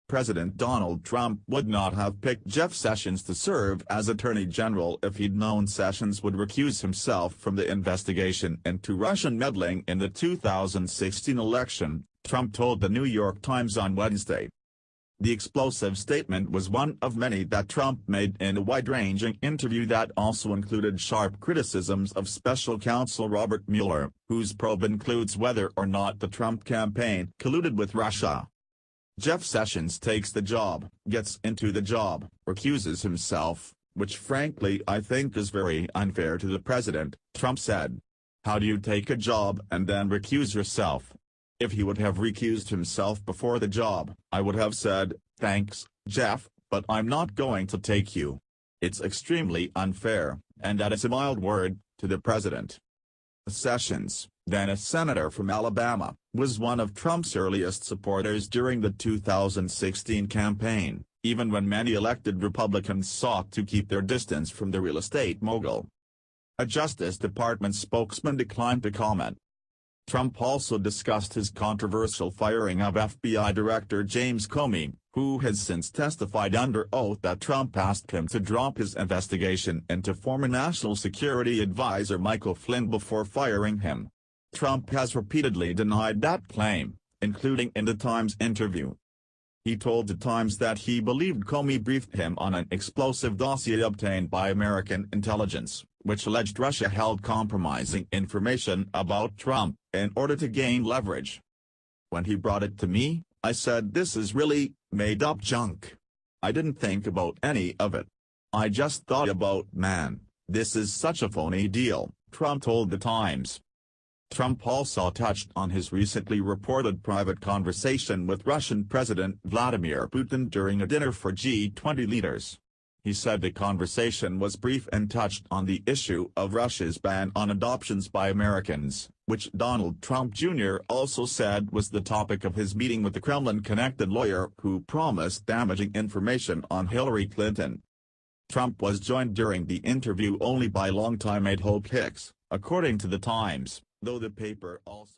President Donald Trump would not have picked Jeff Sessions to serve as Attorney General if he'd known Sessions would recuse himself from the investigation into Russian meddling in the 2016 election, Trump told the New York Times on Wednesday. The explosive statement was one of many that Trump made in a wide-ranging interview that also included sharp criticisms of special counsel Robert Mueller, whose probe includes whether or not the Trump campaign colluded with Russia. Jeff Sessions takes the job, gets into the job, recuses himself, which frankly I think is very unfair to the president, Trump said. How do you take a job and then recuse yourself? If he would have recused himself before the job, I would have said, thanks, Jeff, but I'm not going to take you. It's extremely unfair, and that is a mild word, to the president. Sessions, then a senator from Alabama, was one of Trump's earliest supporters during the 2016 campaign, even when many elected Republicans sought to keep their distance from the real estate mogul. A Justice Department spokesman declined to comment. Trump also discussed his controversial firing of FBI Director James Comey, who has since testified under oath that Trump asked him to drop his investigation into former National Security Advisor Michael Flynn before firing him. Trump has repeatedly denied that claim, including in the Times interview. He told the Times that he believed Comey briefed him on an explosive dossier obtained by American intelligence, which alleged Russia held compromising information about Trump in order to gain leverage. When he brought it to me, I said this is really made-up junk. I didn't think about any of it. I just thought about, man, this is such a phony deal, Trump told the Times. Trump also touched on his recently reported private conversation with Russian President Vladimir Putin during a dinner for G20 leaders. He said the conversation was brief and touched on the issue of Russia's ban on adoptions by Americans, which Donald Trump Jr. also said was the topic of his meeting with the Kremlin-connected lawyer who promised damaging information on Hillary Clinton. Trump was joined during the interview only by longtime aide Hope Hicks, according to the Times, though the paper also